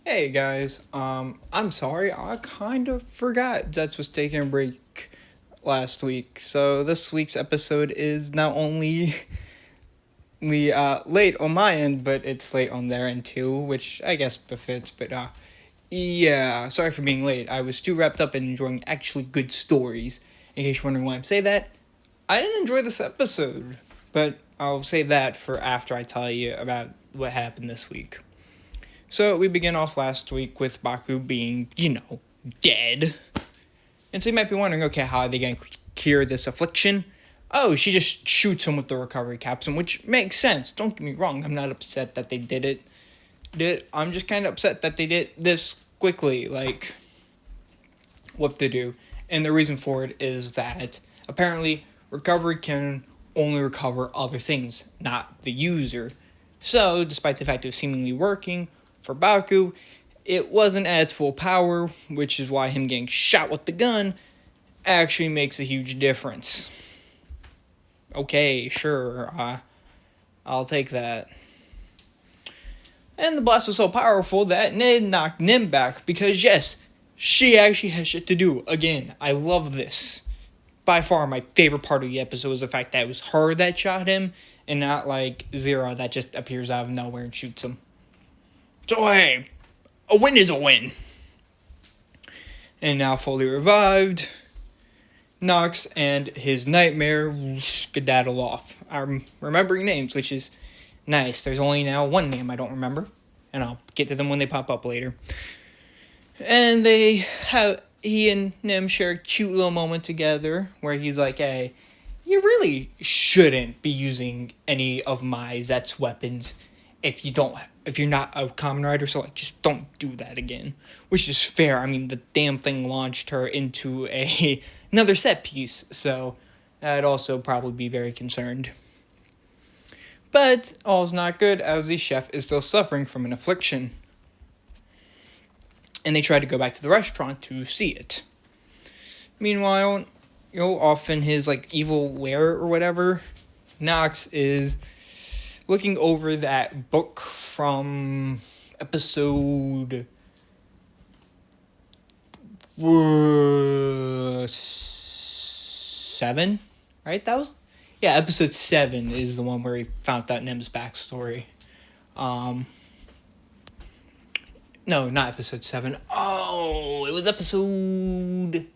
Hey guys, I'm sorry, I kind of forgot Zeztz was taking a break last week, so this week's episode is not only late on my end, but it's late on their end too, which I guess befits, but yeah, sorry for being late. I was too wrapped up in enjoying actually good stories. In case you're wondering why I'm saying that, I didn't enjoy this episode, but I'll save that for after I tell you about what happened this week. So we begin off last week with Baku being, dead. And so you might be wondering, okay, how are they going to cure this affliction? Oh, she just shoots him with the recovery capsule, which makes sense. Don't get me wrong, I'm not upset that they did it. I'm just kind of upset that they did this quickly, like, what to do. And the reason for it is that apparently recovery can only recover other things, not the user. So, despite the fact it was seemingly working for Baku, it wasn't at its full power, which is why him getting shot with the gun actually makes a huge difference. Okay, sure, I'll take that. And the blast was so powerful that Ned knocked Nim back because, yes, she actually has shit to do. Again, I love this. By far, my favorite part of the episode was the fact that it was her that shot him and not like Zero that just appears out of nowhere and shoots him. So hey, a win is a win. And now fully revived, Nox and his nightmare skedaddle off. I'm remembering names, which is nice. There's only now one name I don't remember, and I'll get to them when they pop up later. And he and Nim share a cute little moment together where he's like, hey, you really shouldn't be using any of my Zeztz weapons if you're not a Kamen Rider, so just don't do that again. Which is fair. I mean, the damn thing launched her into another set piece, so I'd also probably be very concerned. But all's not good, as the chef is still suffering from an affliction. And they try to go back to the restaurant to see it. Meanwhile, off in his evil lair or whatever, Nox is looking over that book from episode 7, right? Episode 7 is the one where he found out Nim's backstory. No, not episode 7. Oh, it was episode...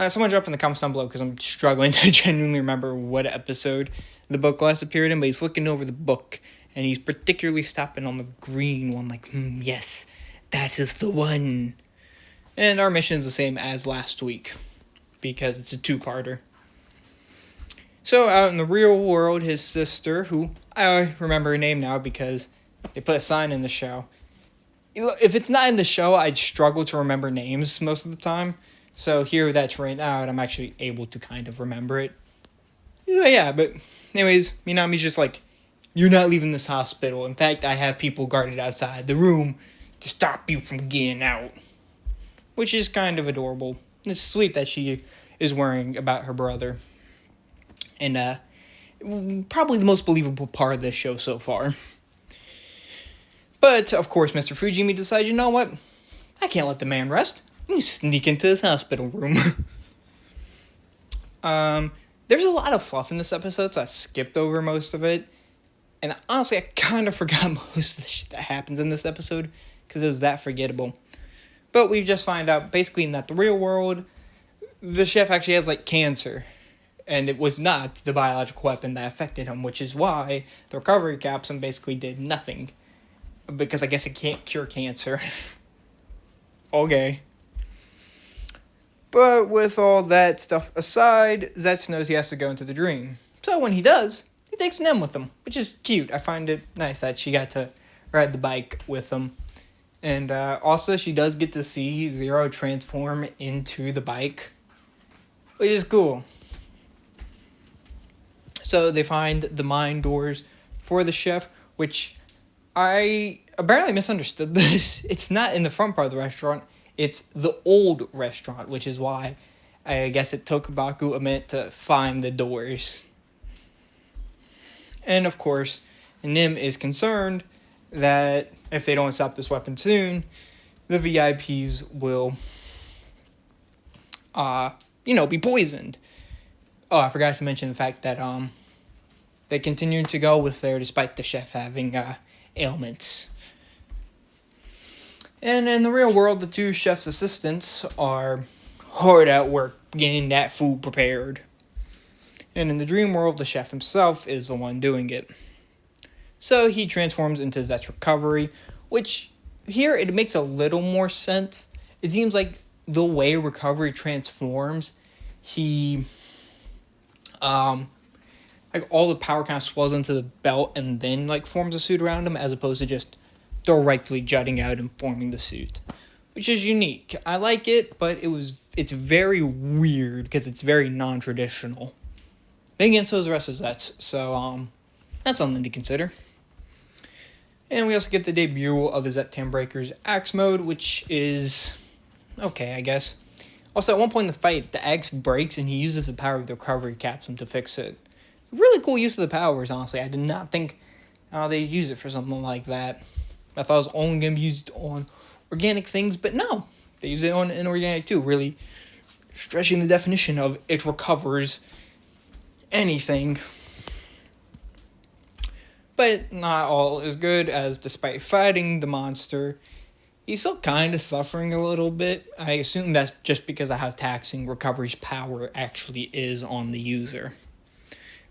someone drop in the comments down below because I'm struggling to genuinely remember what episode the book last appeared in, but he's looking over the book, and he's particularly stopping on the green one, like, yes, that is the one. And our mission is the same as last week, because it's a two-parter. So, out in the real world, his sister, who I remember her name now because they put a sign in the show. If it's not in the show, I'd struggle to remember names most of the time. So here that's right out, I'm actually able to kind of remember it. Yeah, but anyways, Minami's just like, you're not leaving this hospital. In fact, I have people guarded outside the room to stop you from getting out. Which is kind of adorable. It's sweet that she is worrying about her brother. And probably the most believable part of this show so far. But, of course, Mr. Fujimi decides, you know what? I can't let the man rest. Let me sneak into his hospital room. There's a lot of fluff in this episode, so I skipped over most of it. And honestly, I kind of forgot most of the shit that happens in this episode, because it was that forgettable. But we just find out, basically, in that the real world, the chef actually has, cancer. And it was not the biological weapon that affected him, which is why the recovery capsule basically did nothing. Because I guess it can't cure cancer. Okay. But with all that stuff aside, Zeztz knows he has to go into the dream. So when he does, he takes Nim with him, which is cute. I find it nice that she got to ride the bike with him. And also, she does get to see Zero transform into the bike, which is cool. So they find the mine doors for the chef, which I apparently misunderstood this. It's not in the front part of the restaurant. It's the old restaurant, which is why I guess it took Baku a minute to find the doors. And of course, Nim is concerned that if they don't stop this weapon soon, the VIPs will, be poisoned. Oh, I forgot to mention the fact that, they continued to go with there despite the chef having, ailments. And in the real world, the two chef's assistants are hard at work getting that food prepared. And in the dream world, the chef himself is the one doing it. So he transforms into Zeztz Recovery, which here it makes a little more sense. It seems like the way Recovery transforms, he, all the power kind of swells into the belt and then, forms a suit around him, as opposed to just directly jutting out and forming the suit, which is unique. I like it, but it's very weird because it's very non-traditional. Then again, so is the rest of Zeztz, so that's something to consider. And we also get the debut of the Zeztz Breaker's Axe mode, which is okay, I guess. Also, at one point in the fight, the axe breaks and he uses the power of the recovery capsule to fix it. Really cool use of the powers, honestly. I did not think they'd use it for something like that. I thought it was only going to be used on organic things, but no. They use it on inorganic too, really stretching the definition of it recovers anything. But not all is good, as despite fighting the monster, he's still kind of suffering a little bit. I assume that's just because of how taxing Recovery's power actually is on the user.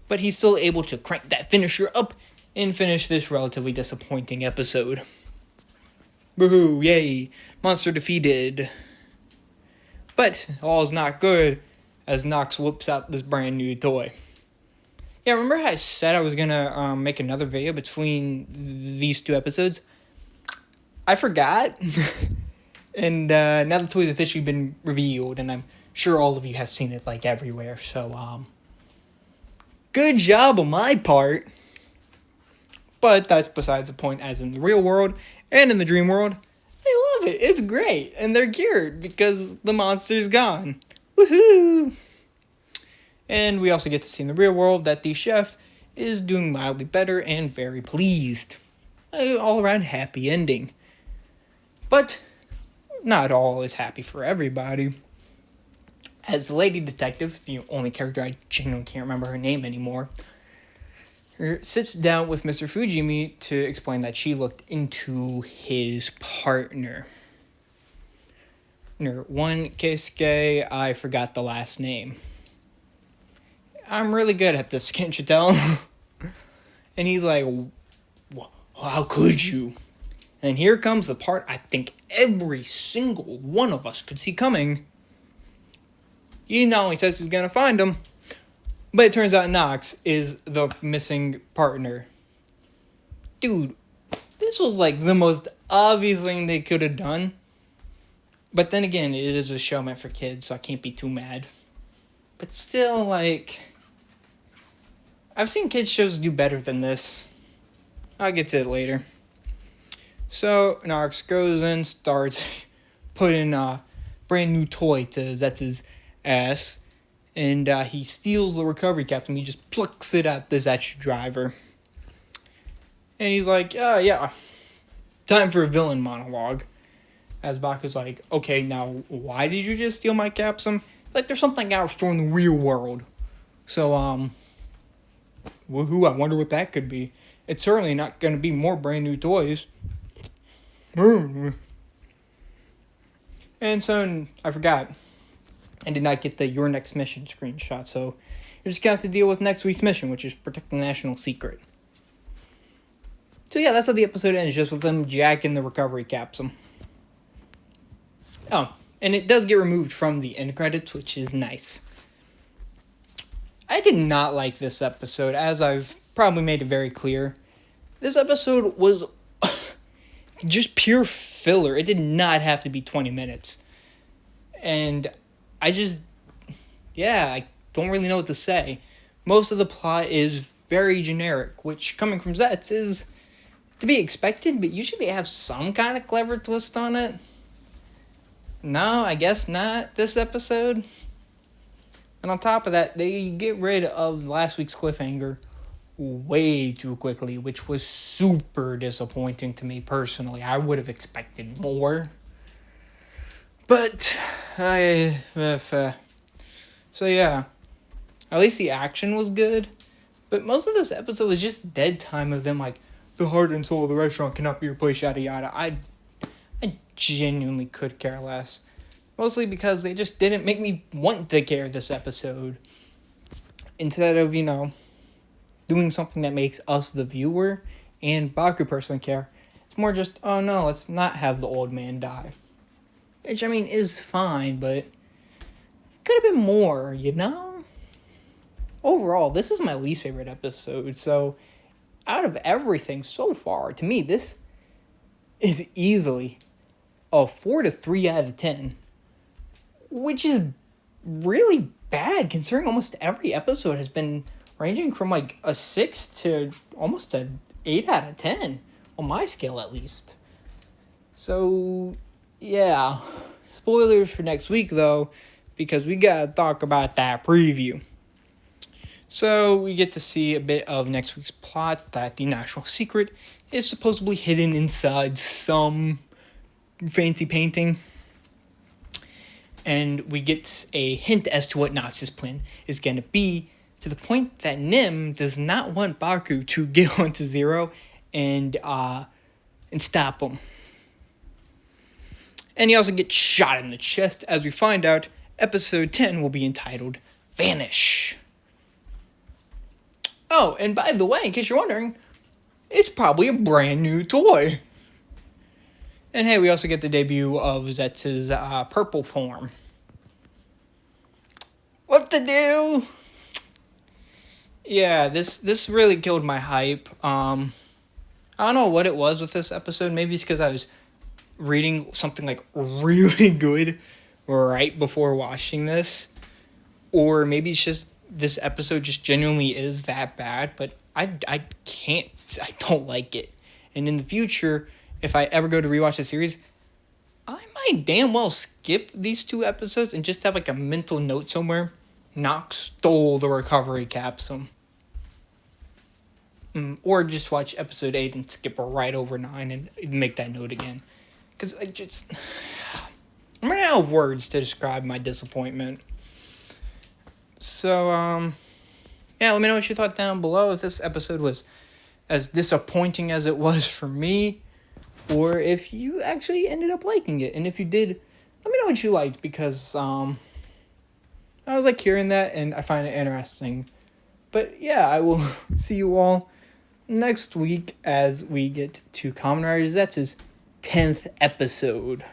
But he's still able to crank that finisher up and finish this relatively disappointing episode. Woohoo, yay, monster defeated. But all is not good as Nox whips out this brand new toy. Yeah, remember how I said I was gonna make another video between these two episodes? I forgot. And now the toy's officially been revealed, and I'm sure all of you have seen it everywhere, so good job on my part. But that's besides the point, as in the real world and in the dream world, they love it. It's great. And they're cured because the monster's gone. Woohoo! And we also get to see in the real world that the chef is doing mildly better and very pleased. All around happy ending. But not all is happy for everybody. As the lady detective, the only character I genuinely can't remember her name anymore, sits down with Mr. Fujimi to explain that she looked into his partner. One Keisuke, I forgot the last name. I'm really good at this, can't you tell? And he's like, how could you? And here comes the part I think every single one of us could see coming. He not only says he's gonna find him, but it turns out Nox is the missing partner. Dude, this was the most obvious thing they could have done. But then again, it is a show meant for kids, so I can't be too mad. But still, I've seen kids shows do better than this. I'll get to it later. So, Nox goes in, starts putting a brand new toy to Zetz's ass. And he steals the recovery capsule and he just plucks it at the Zeztz driver. And he's like, yeah, time for a villain monologue. As Baku's like, okay, now, why did you just steal my capsule? There's something out of store in the real world. So, woohoo, I wonder what that could be. It's certainly not going to be more brand new toys. And so, I forgot. I did not get the your next mission screenshot, so you're just going to have to deal with next week's mission, which is protect the national secret. So yeah, that's how the episode ends, just with them jacking the recovery capsule. Oh, and it does get removed from the end credits, which is nice. I did not like this episode, as I've probably made it very clear. This episode was just pure filler. It did not have to be 20 minutes. And I don't really know what to say. Most of the plot is very generic, which, coming from Zeztz, is to be expected, but usually they have some kind of clever twist on it. No, I guess not this episode. And on top of that, they get rid of last week's cliffhanger way too quickly, which was super disappointing to me personally. I would have expected more. But, so yeah, at least the action was good. But most of this episode was just dead time of them like, the heart and soul of the restaurant cannot be replaced, yada yada. I genuinely could care less. Mostly because they just didn't make me want to care this episode. Instead of, doing something that makes us, the viewer, and Baku personally care. It's more just, oh no, let's not have the old man die. Which, is fine, but could have been more, Overall, this is my least favorite episode, so out of everything so far, to me, this is easily a 4 to 3 out of 10. Which is really bad, considering almost every episode has been ranging from like a 6 to almost a 8 out of 10, on my scale at least. So, yeah. Spoilers for next week, though, because we gotta talk about that preview. So, we get to see a bit of next week's plot, that the national secret is supposedly hidden inside some fancy painting. And we get a hint as to what Natsu's plan is going to be, to the point that Nim does not want Baku to get onto Zero and stop him. And he also gets shot in the chest. As we find out, episode 10 will be entitled Vanish. Oh, and by the way, in case you're wondering, it's probably a brand new toy. And hey, we also get the debut of Zetz's purple form. What to do? Yeah, this really killed my hype. I don't know what it was with this episode. Maybe it's because I was reading something like really good right before watching this. Or maybe it's just this episode just genuinely is that bad. But I don't like it. And in the future, if I ever go to rewatch the series, I might damn well skip these 2 episodes and just have like a mental note somewhere. Nox stole the recovery capsule. Or just watch episode 8 and skip right over 9 and make that note again. Because I'm running out of words to describe my disappointment. So, yeah, let me know what you thought down below. If this episode was as disappointing as it was for me, or if you actually ended up liking it. And if you did, let me know what you liked, because I was like hearing that and I find it interesting. But yeah, I will see you all next week as we get to Kamen Rider Zetz's 10th episode.